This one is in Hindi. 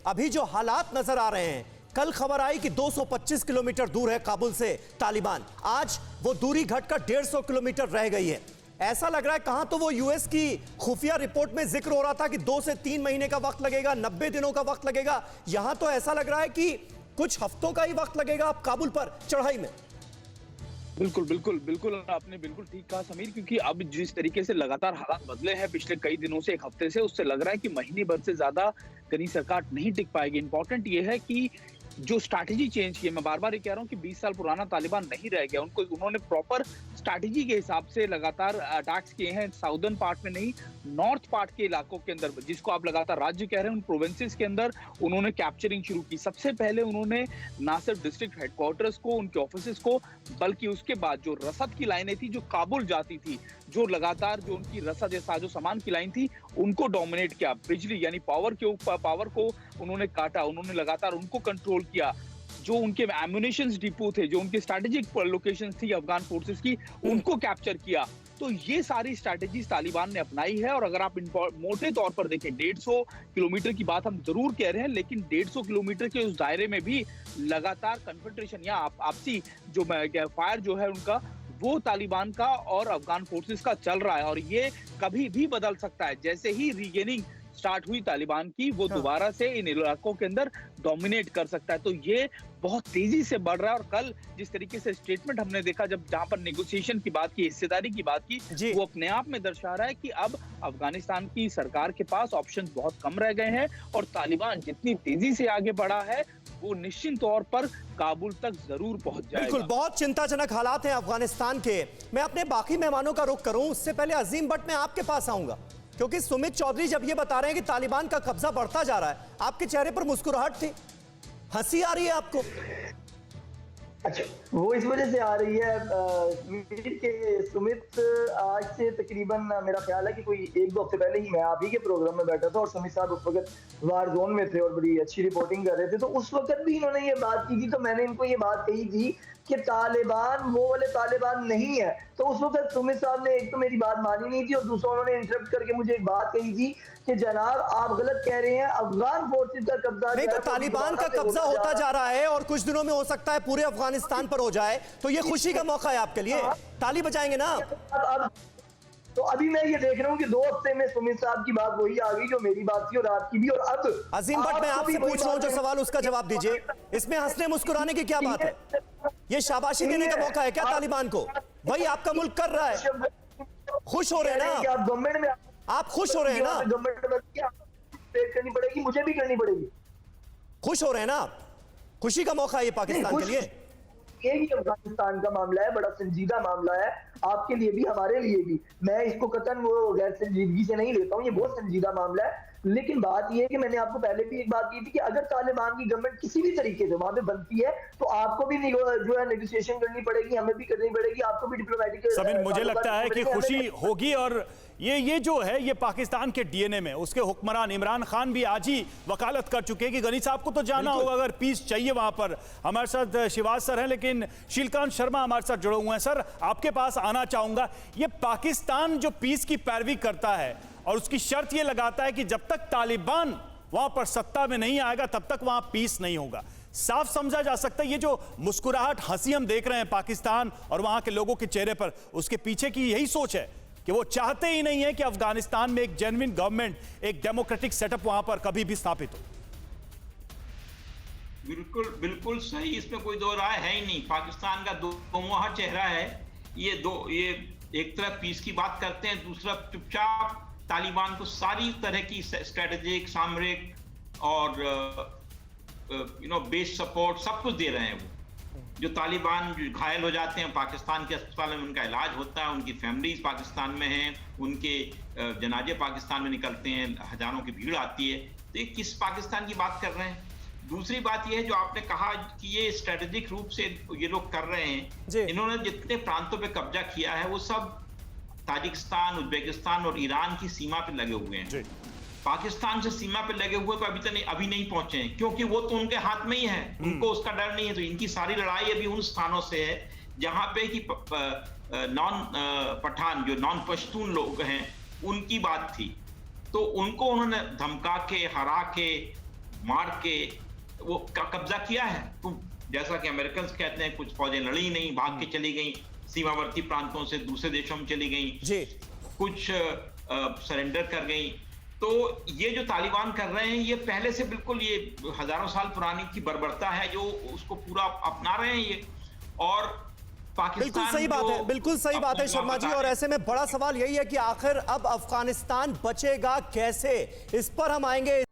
अभी जो हालात नजर आ रहे हैं, कल खबर आई कि 225 किलोमीटर दूर है काबुल से तालिबान, आज वो दूरी घटकर 150 किलोमीटर रह गई है। ऐसा लग रहा है, कहां तो वो यूएस की खुफिया रिपोर्ट में जिक्र हो रहा था कि 2 से 3 महीने का वक्त लगेगा, 90 दिनों का वक्त लगेगा, यहां तो ऐसा लग रहा है कि कुछ हफ्तों का ही वक्त लगेगा अब काबुल पर चढ़ाई में। बिल्कुल बिल्कुल बिल्कुल, आपने बिल्कुल ठीक कहा समीर, क्योंकि अब जिस तरीके से लगातार हालात बदले हैं पिछले कई दिनों से, एक हफ्ते से, उससे लग रहा है कि महीने भर से ज्यादा गनी सरकार नहीं टिक पाएगी। इंपॉर्टेंट ये है कि जो स्ट्रैटेजी चेंज की है, मैं बार बार ये कह रहा हूँ कि 20 साल पुराना तालिबान नहीं रह गया, उन्होंने प्रॉपर स्ट्रैटेजी के हिसाब से लगातार अटैक्स किए हैं, साउदर्न पार्ट में नहीं, नॉर्थ पार्ट के इलाकों के अंदर, जिसको आप लगातार राज्य कह रहे हैं, उन प्रोविंसेस के अंदर उन्होंने कैप्चरिंग शुरू की। सबसे पहले उन्होंने ना सिर्फ डिस्ट्रिक्ट हेडक्वार्टर्स को, उनके ऑफिसेस को, बल्कि उसके बाद जो रसद की लाइनें थी जो काबुल जाती थी, जो लगातार जो उनकी रसद या साजो सामान की लाइन थी, उनको डोमिनेट किया। बिजली यानी पावर के ऊपर पावर को उन्होंने काटा, उन्होंने लगातार उनको कंट्रोल किया। जो उनके एम्युनिशन डिपो थे, जो उनके स्ट्रैटेजिक लोकेशंस थी अफगान फोर्सेस की, उनको कैप्चर किया। तो ये सारी स्ट्रैटेजीज तालिबान ने अपनाई है। और अगर आप मोटे तौर पर देखें, 150 किलोमीटर की बात हम जरूर कह रहे हैं, लेकिन 150 किलोमीटर के उस दायरे में भी लगातार कन्फेडरेशन या आपसी जो फायर जो है उनका, वो तालिबान का और अफगान फोर्सेस का चल रहा है। और ये कभी भी बदल सकता है। जैसे ही रीगेनिंग स्टार्ट हुई तालिबान की, वो दोबारा से इन इलाकों के अंदर डोमिनेट कर सकता है। तो ये बहुत तेजी से बढ़ रहा है। और कल जिस तरीके से स्टेटमेंट हमने देखा, जब जहां पर नेगोशिएशन की बात की, हिस्सेदारी की बात की, वो अपने आप में दर्शा रहा है कि अब अफगानिस्तान की सरकार के पास ऑप्शंस बहुत कम रह गए हैं। और तालिबान जितनी तेजी से आगे बढ़ा है, वो निश्चित तौर पर काबुल तक जरूर पहुंच जाएगा। बिल्कुल, बहुत चिंताजनक हालात हैं अफगानिस्तान के। मैं अपने बाकी मेहमानों का रुख करूं, उससे पहले अजीम भट्ट मैं आपके पास आऊंगा, क्योंकि सुमित चौधरी जब ये बता रहे हैं कि तालिबान का कब्जा बढ़ता जा रहा है, आपके चेहरे पर मुस्कुराहट थी, हंसी आ रही है आपको? अच्छा, वो इस वजह से आ रही है कि सुमित आज से तकरीबन मेरा ख्याल है कि कोई 1-2 हफ्ते पहले ही मैं आप ही के प्रोग्राम में बैठा था और सुमित साहब उस वक्त वार जोन में थे और बड़ी अच्छी रिपोर्टिंग कर रहे थे। तो उस वक्त भी इन्होंने ये बात की थी, तो मैंने इनको ये बात कही थी कि तालिबान वो वाले तालिबान नहीं है। तो उस वक्त सुमित साहब ने एक तो मेरी बात मानी नहीं थी और दूसरा उन्होंने इंटरप्ट करके मुझे एक बात कही थी कि जनाब आप गलत कह रहे हैं, अफगान फोर्सेस का कब्जा नहीं, तो तालिबान का कब्जा होता जा रहा है और कुछ दिनों में हो सकता है पूरे अफगानिस्तान पर हो जाए, तो ये खुशी का मौका है आपके लिए, ताली बजाएंगे ना आप? तो अभी मैं ये देख रहा हूँ कि 2 हफ्ते में सुमित साहब की बात वही आ गई जो मेरी बात थी और आपकी भी। और अब अजीम भट्ट, मैं आपसे पूछ रहा हूँ जो सवाल, उसका जवाब दीजिए। इसमें हंसने मुस्कुराने की क्या बात है? ये शाबाशी देने का मौका है क्या तालिबान को? वही आपका मुल्क कर रहा है, खुश हो रहे हैं ना आप? गवर्नमेंट में आप खुश हो रहे हैं ना? गवर्नमेंट करनी पड़ेगी, मुझे भी करनी पड़ेगी। खुश हो रहे हैं ना आप? खुशी का मौका है ये पाकिस्तान के लिए। ये भी अफगानिस्तान का मामला है, बड़ा संजीदा मामला है, आपके लिए भी हमारे लिए भी। मैं इसको कतन वो गैर संजीदगी से नहीं लेता हूँ, ये बहुत संजीदा मामला है। लेकिन बात यह है कि मैंने आपको पहले भी एक बात की थी कि अगर तालिबान की गवर्नमेंट किसी भी तरीके से वहां पे बनती है, तो आपको भी जो है नेगोशिएशन करनी पड़ेगी, हमें भी करनी पड़ेगी, आपको भी डिप्लोमेटिक। समीर, मुझे लगता है कि खुशी होगी। और ये जो है ये पाकिस्तान के डीएनए में, उसके हुक्मरान इमरान खान भी आज ही वकालत कर चुके हैं कि गनी साहब को तो जाना होगा अगर पीस चाहिए वहां पर। हमारे साथ शिवाज सर हैं, लेकिन शीलकांत शर्मा हमारे साथ जुड़े हुए हैं। सर, आपके पास आना चाहूंगा। ये पाकिस्तान जो पीस की पैरवी करता है और उसकी शर्त ये लगाता है कि जब तक तालिबान वहां पर सत्ता में नहीं आएगा तब तक वहां पीस नहीं होगा, साफ समझा जा सकता है ये जो मुस्कुराहट, हंसी हम देख रहे हैं पाकिस्तान और वहां के लोगों के चेहरे पर, उसके पीछे की यही सोच है कि वो चाहते ही नहीं है कि अफगानिस्तान में एक जेन्युइन गवर्नमेंट, एक डेमोक्रेटिक सेटअप वहां पर कभी भी स्थापित हो। बिल्कुल बिल्कुल सही, इसमें कोई दो राय है ही नहीं। पाकिस्तान का दोमुहा चेहरा है ये। एक तरफ पीस की बात करते हैं, दूसरा चुपचाप तालिबान को सारी तरह की स्ट्रेटेजिक, सामरिक और बेस सपोर्ट सब कुछ दे रहे हैं। वो जो तालिबान घायल हो जाते हैं, पाकिस्तान के अस्पताल में उनका इलाज होता है, उनकी फैमिलीज पाकिस्तान में हैं, उनके जनाजे पाकिस्तान में निकलते हैं, हजारों की भीड़ आती है। तो ये किस पाकिस्तान की बात कर रहे हैं? दूसरी बात यह है जो आपने कहा कि ये स्ट्रेटेजिक रूप से ये लोग कर रहे हैं। इन्होंने जितने प्रांतों पे कब्जा किया है वो सब ताजिकिस्तान, उज्बेकिस्तान और ईरान की सीमा पे लगे हुए हैं। पाकिस्तान से सीमा पे लगे हुए तो अभी नहीं पहुंचे हैं, क्योंकि वो तो उनके हाथ में ही है, उनको उसका डर नहीं है। तो इनकी सारी लड़ाई अभी उन स्थानों से है जहां पे कि नॉन पठान, जो नॉन पश्तून लोग हैं, उनकी बात थी। तो उनको उन्होंने धमका के, हरा के मार के वो कब्जा किया है। तो जैसा कि अमेरिकन कहते हैं, कुछ फौजें लड़ी नहीं, भाग के चली गई, सीमावर्ती प्रांतों से दूसरे देशों में चली गई, जी कुछ सरेंडर कर गई। तो ये जो तालिबान कर रहे हैं, ये पहले से बिल्कुल ये हजारों साल पुरानी की बर्बरता है जो उसको पूरा अपना रहे हैं ये। और बिल्कुल सही बात है, बिल्कुल सही बात है शर्मा जी। और ऐसे में बड़ा सवाल यही है कि आखिर अब अफगानिस्तान बचेगा कैसे, इस पर हम आएंगे।